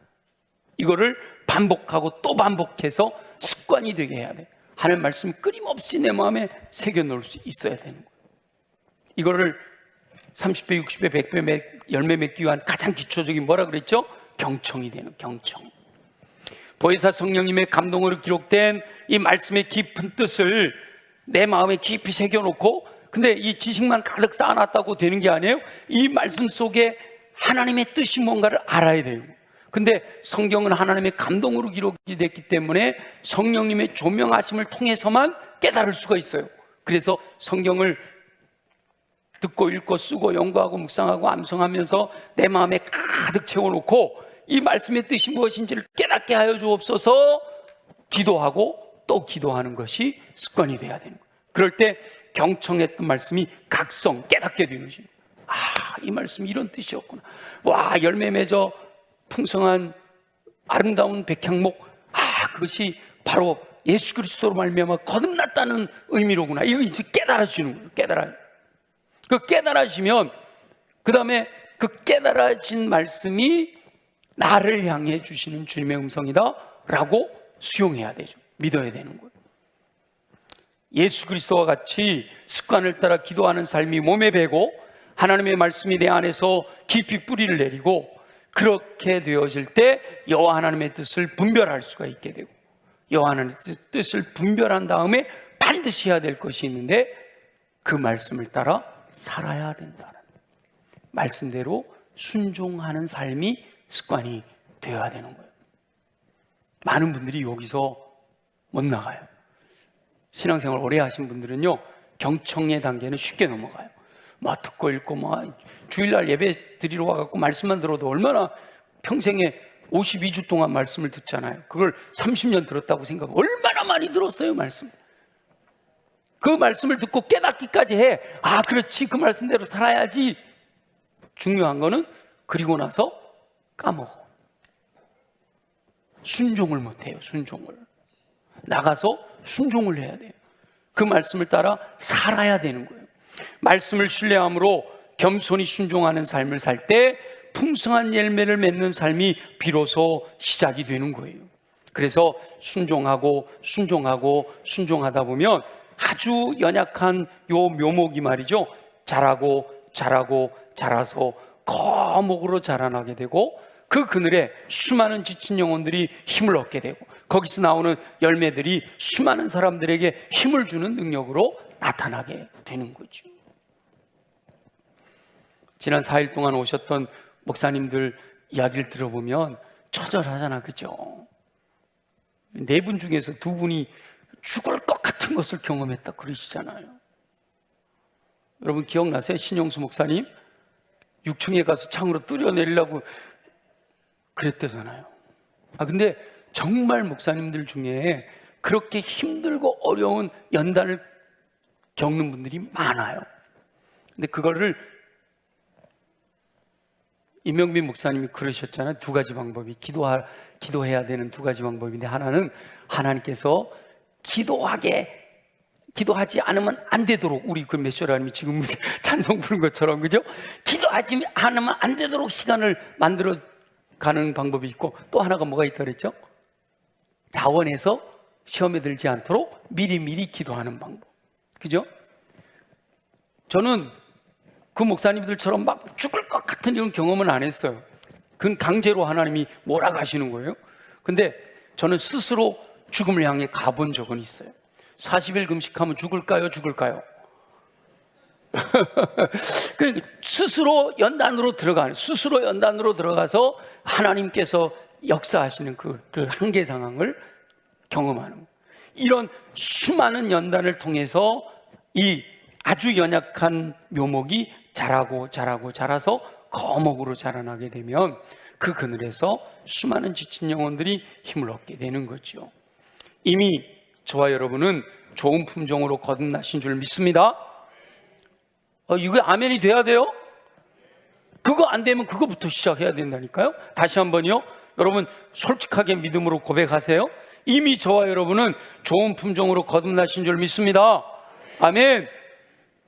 이거를 반복하고 또 반복해서 습관이 되게 해야 돼. 하나님 말씀 끊임없이 내 마음에 새겨 놓을 수 있어야 되는 거예요. 이거를 30배, 60배, 100배 열매 맺기 위한 가장 기초적인 뭐라 그랬죠? 경청이 되는 경청. 보혜사 성령님의 감동으로 기록된 이 말씀의 깊은 뜻을 내 마음에 깊이 새겨놓고, 근데 이 지식만 가득 쌓아놨다고 되는 게 아니에요. 이 말씀 속에 하나님의 뜻이 뭔가를 알아야 돼요. 근데 성경은 하나님의 감동으로 기록이 됐기 때문에 성령님의 조명하심을 통해서만 깨달을 수가 있어요. 그래서 성경을 듣고 읽고 쓰고 연구하고 묵상하고 암송하면서 내 마음에 가득 채워놓고 이 말씀의 뜻이 무엇인지를 깨닫게 하여 주옵소서 기도하고 또 기도하는 것이 습관이 돼야 되는 거예요. 그럴 때 경청했던 말씀이 각성, 깨닫게 되는 것이에요. 아, 이 말씀이 이런 뜻이었구나. 와, 열매 맺어 풍성한 아름다운 백향목, 아, 그것이 바로 예수 그리스도로 말미암아 거듭났다는 의미로구나. 이거 이제 깨달아지는 거예요. 깨달아요. 그 깨달아지면 그 다음에 그 깨달아진 말씀이 나를 향해 주시는 주님의 음성이다 라고 수용해야 되죠. 믿어야 되는 거예요. 예수 그리스도와 같이 습관을 따라 기도하는 삶이 몸에 배고 하나님의 말씀이 내 안에서 깊이 뿌리를 내리고, 그렇게 되어질 때 여호와 하나님의 뜻을 분별할 수가 있게 되고, 여호와 하나님의 뜻을 분별한 다음에 반드시 해야 될 것이 있는데 그 말씀을 따라 살아야 된다는, 말씀대로 순종하는 삶이 습관이 되어야 되는 거예요. 많은 분들이 여기서 못 나가요. 신앙생활 오래 하신 분들은요, 경청의 단계는 쉽게 넘어가요. 막 듣고 읽고 막 주일날 예배 드리러 와갖고 말씀만 들어도 얼마나 평생에 52주 동안 말씀을 듣잖아요. 그걸 30년 들었다고 생각하면 얼마나 많이 들었어요, 말씀. 그 말씀을 듣고 깨닫기까지 해. 아, 그렇지, 그 말씀대로 살아야지. 중요한 거는 그리고 나서 까먹어. 순종을 못해요. 순종을 나가서 순종을 해야 돼요. 그 말씀을 따라 살아야 되는 거예요. 말씀을 신뢰함으로 겸손히 순종하는 삶을 살 때 풍성한 열매를 맺는 삶이 비로소 시작이 되는 거예요. 그래서 순종하고 순종하고 순종하다 보면 아주 연약한 요 묘목이 말이죠, 자라고 자라고 자라서 거목으로 자라나게 되고, 그 그늘에 수많은 지친 영혼들이 힘을 얻게 되고, 거기서 나오는 열매들이 수많은 사람들에게 힘을 주는 능력으로 나타나게 되는 거죠. 지난 4일 동안 오셨던 목사님들 이야기를 들어보면 처절하잖아, 그죠? 4분 중에서 2분이 죽을 것 같은 것을 경험했다 그러시잖아요. 여러분 기억나세요? 신용수 목사님 6층에 가서 창으로 뚫어내리려고 그랬대잖아요. 근데 정말 목사님들 중에 그렇게 힘들고 어려운 연단을 겪는 분들이 많아요. 근데 그거를 임영빈 목사님이 그러셨잖아요. 두 가지 방법이 기도해야 되는 두 가지 방법인데, 하나는 하나님께서 기도하지 않으면 안 되도록, 우리 그 메시아님이 지금 찬송 부른 것처럼, 그죠? 기도하지 않으면 안 되도록 시간을 만들어 가는 방법이 있고, 또 하나가 뭐가 있다 그랬죠? 자원해서 시험에 들지 않도록 미리미리 기도하는 방법, 그죠? 저는 그 목사님들처럼 막 죽을 것 같은 이런 경험은 안 했어요. 그건 강제로 하나님이 몰아가시는 거예요. 근데 저는 스스로 죽음을 향해 가본 적은 있어요. 40일 금식하면 죽을까요? 스스로 연단으로 들어가서 하나님께서 역사하시는 그 한계 상황을 경험하는 거예요. 이런 수많은 연단을 통해서 이 아주 연약한 묘목이 자라서 거목으로 자라나게 되면 그 그늘에서 수많은 지친 영혼들이 힘을 얻게 되는 거죠. 이미 저와 여러분은 좋은 품종으로 거듭나신 줄 믿습니다. 이거 아멘이 돼야 돼요? 그거 안 되면 그거부터 시작해야 된다니까요. 다시 한번요. 여러분 솔직하게 믿음으로 고백하세요. 이미 저와 여러분은 좋은 품종으로 거듭나신 줄 믿습니다. 아멘.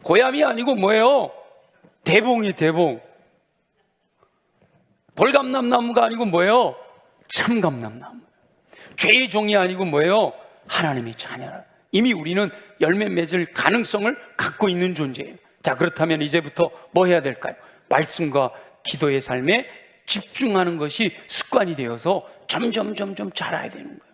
고야미 아니고 뭐예요? 대봉이 대봉. 돌감람나무가 아니고 뭐예요? 참감람나무. 죄의 종이 아니고 뭐예요? 하나님의 자녀라. 이미 우리는 열매 맺을 가능성을 갖고 있는 존재예요. 자, 그렇다면 이제부터 뭐 해야 될까요? 말씀과 기도의 삶에 집중하는 것이 습관이 되어서 점점 자라야 되는 거예요.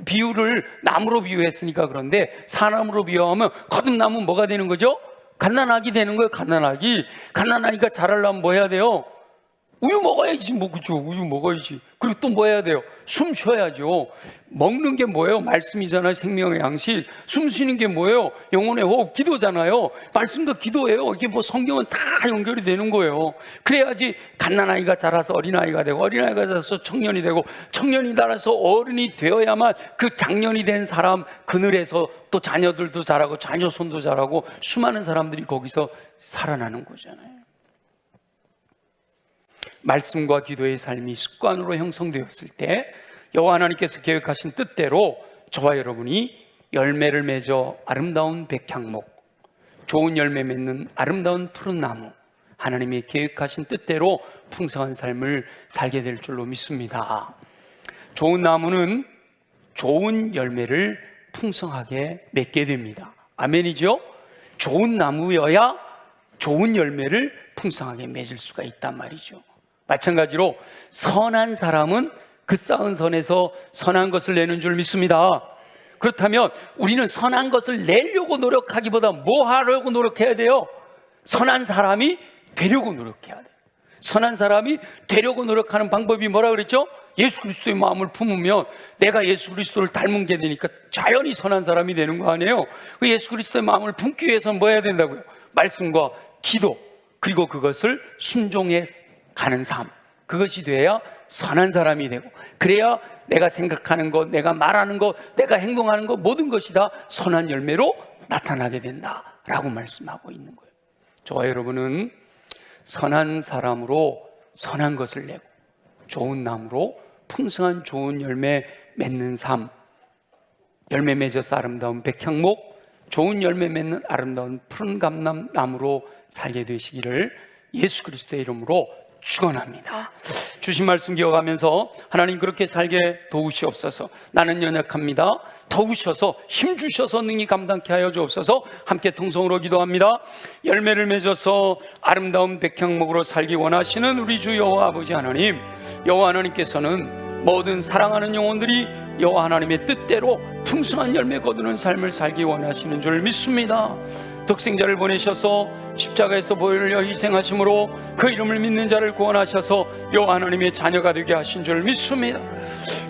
비유를 나무로 비유했으니까 그런데 사람으로 비유하면 거듭나무 뭐가 되는 거죠? 갓난아기 되는 거예요. 갓난아기가 자라려면 뭐 해야 돼요? 우유 먹어야지, 그죠? 우유 먹어야지. 그리고 또 뭐 해야 돼요? 숨 쉬어야죠. 먹는 게 뭐예요? 말씀이잖아요. 생명의 양식. 숨 쉬는 게 뭐예요? 영혼의 호흡, 기도잖아요. 말씀도 기도예요. 이게 뭐 성경은 다 연결이 되는 거예요. 그래야지 갓난아이가 자라서 어린아이가 되고, 어린아이가 자라서 청년이 되고, 청년이 자라서 어른이 되어야만 그 장년이 된 사람 그늘에서 또 자녀들도 자라고 자녀 손도 자라고 수많은 사람들이 거기서 살아나는 거잖아요. 말씀과 기도의 삶이 습관으로 형성되었을 때 여호와 하나님께서 계획하신 뜻대로 저와 여러분이 열매를 맺어 아름다운 백향목, 좋은 열매 맺는 아름다운 푸른 나무, 하나님이 계획하신 뜻대로 풍성한 삶을 살게 될 줄로 믿습니다. 좋은 나무는 좋은 열매를 풍성하게 맺게 됩니다. 아멘이죠? 좋은 나무여야 좋은 열매를 풍성하게 맺을 수가 있단 말이죠. 마찬가지로 선한 사람은 그 쌓은 선에서 선한 것을 내는 줄 믿습니다. 그렇다면 우리는 선한 것을 내려고 노력하기보다 뭐 하려고 노력해야 돼요? 선한 사람이 되려고 노력해야 돼요. 선한 사람이 되려고 노력하는 방법이 뭐라 그랬죠? 예수 그리스도의 마음을 품으면 내가 예수 그리스도를 닮은 게 되니까 자연히 선한 사람이 되는 거 아니에요? 그 예수 그리스도의 마음을 품기 위해서는 뭐 해야 된다고요? 말씀과 기도, 그리고 그것을 순종해 가는 삶, 그것이 돼야 선한 사람이 되고, 그래야 내가 생각하는 것, 내가 말하는 것, 내가 행동하는 것, 모든 것이 다 선한 열매로 나타나게 된다라고 말씀하고 있는 거예요. 저와 여러분은 선한 사람으로 선한 것을 내고 좋은 나무로 풍성한 좋은 열매 맺는 삶, 열매 맺어서 아름다운 백향목, 좋은 열매 맺는 아름다운 푸른 감람나무로 살게 되시기를 예수 그리스도의 이름으로 축원합니다. 주신 말씀 기억하면서 하나님 그렇게 살게 도우시옵소서. 나는 연약합니다. 도우셔서 힘주셔서 능히 감당케 하여 주옵소서. 함께 통성으로 기도합니다. 열매를 맺어서 아름다운 백향목으로 살기 원하시는 우리 주 여호와 아버지 하나님, 여호와 하나님께서는 모든 사랑하는 영혼들이 여호와 하나님의 뜻대로 풍성한 열매 거두는 삶을 살기 원하시는 줄 믿습니다. 독생자를 보내셔서 십자가에서 보혈로 희생하심으로 그 이름을 믿는 자를 구원하셔서 여호와 하나님의 자녀가 되게 하신 줄 믿습니다.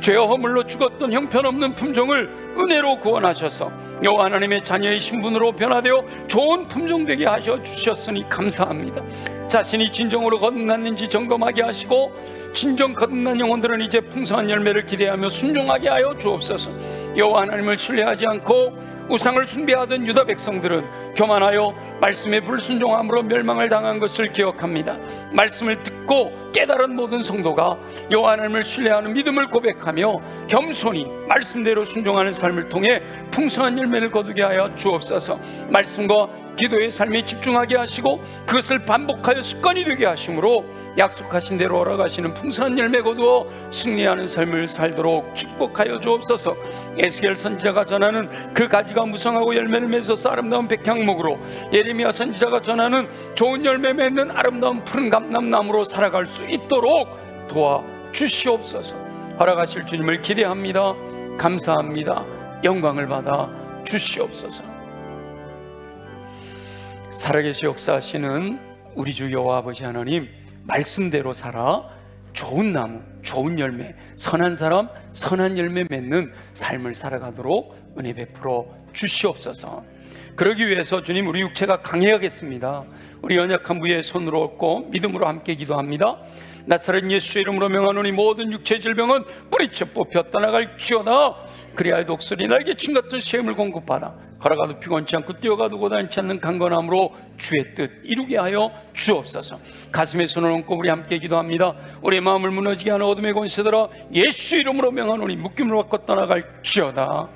죄와 허물로 죽었던 형편없는 품종을 은혜로 구원하셔서 여호와 하나님의 자녀의 신분으로 변화되어 좋은 품종 되게 하셔 주셨으니 감사합니다. 자신이 진정으로 거듭났는지 점검하게 하시고 진정 거듭난 영혼들은 이제 풍성한 열매를 기대하며 순종하게 하여 주옵소서. 여호와 하나님을 신뢰하지 않고 우상을 숭배하던 유다 백성들은 교만하여 말씀에 불순종함으로 멸망을 당한 것을 기억합니다. 말씀을 듣고 깨달은 모든 성도가 여호와 하나님을 신뢰하는 믿음을 고백하며 겸손히 말씀대로 순종하는 삶을 통해 풍성한 열매를 거두게 하여 주옵소서. 말씀과 기도의 삶에 집중하게 하시고 그것을 반복하여 습관이 되게 하심으로 약속하신 대로 허락하시는 풍성한 열매 거두어 승리하는 삶을 살도록 축복하여 주옵소서. 에스겔 선지자가 전하는 그 가지가 무성하고 열매를 맺어서 아름다운 백향목으로, 예레미야 선지자가 전하는 좋은 열매 맺는 아름다운 푸른 감람나무로 살아갈 수 있도록 도와주시옵소서. 허락하실 주님을 기대합니다. 감사합니다. 영광을 받아 주시옵소서. 살아계시 역사하시는 우리 주 여호와 아버지 하나님, 말씀대로 살아 좋은 나무, 좋은 열매, 선한 사람, 선한 열매 맺는 삶을 살아가도록 은혜 베풀어 주시옵소서. 그러기 위해서 주님, 우리 육체가 강해야겠습니다. 우리 연약한 부위에 손으로 얹고 믿음으로 함께 기도합니다. 나사렛 예수 이름으로 명하노니 모든 육체 질병은 뿌리쳐 뽑혀 떠나갈지어다. 그리하여 독수리 날개 친 같은 셈을 공급받아 걸어가도 피곤치 않고 뛰어가도 고단치 않는 강건함으로 주의 뜻 이루게 하여 주옵소서. 가슴에 손을 얹고 우리 함께 기도합니다. 우리의 마음을 무너지게 하는 어둠의 권세들아 예수 이름으로 명하노니 묶임을 받고 떠나갈지어다.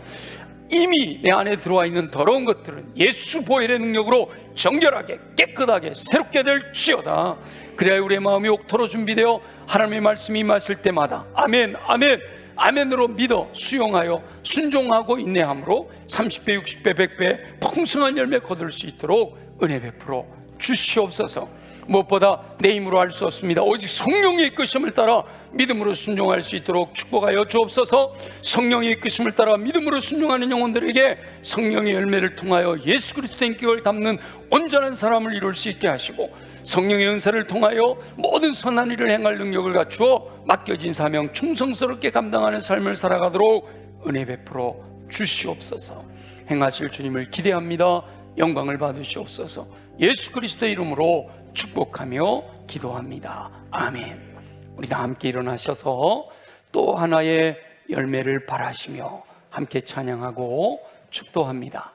이미 내 안에 들어와 있는 더러운 것들은 예수 보혈의 능력으로 정결하게 깨끗하게 새롭게 될지어다. 그래야 우리의 마음이 옥토로 준비되어 하나님의 말씀이 임하실 때마다 아멘 아멘 아멘으로 믿어 수용하여 순종하고 인내함으로 30배 60배 100배 풍성한 열매 거둘 수 있도록 은혜 베풀어 주시옵소서. 무엇보다 내 힘으로 할 수 없습니다. 오직 성령의 이끄심을 따라 믿음으로 순종할 수 있도록 축복하여 주옵소서. 성령의 이끄심을 따라 믿음으로 순종하는 영혼들에게 성령의 열매를 통하여 예수 그리스도의 인격을 담는 온전한 사람을 이룰 수 있게 하시고, 성령의 은사를 통하여 모든 선한 일을 행할 능력을 갖추어 맡겨진 사명 충성스럽게 감당하는 삶을 살아가도록 은혜 베풀어 주시옵소서. 행하실 주님을 기대합니다. 영광을 받으시옵소서. 예수 그리스도의 이름으로 축복하며 기도합니다. 아멘. 우리 다 함께 일어나셔서 또 하나의 열매를 바라시며 함께 찬양하고 축도합니다.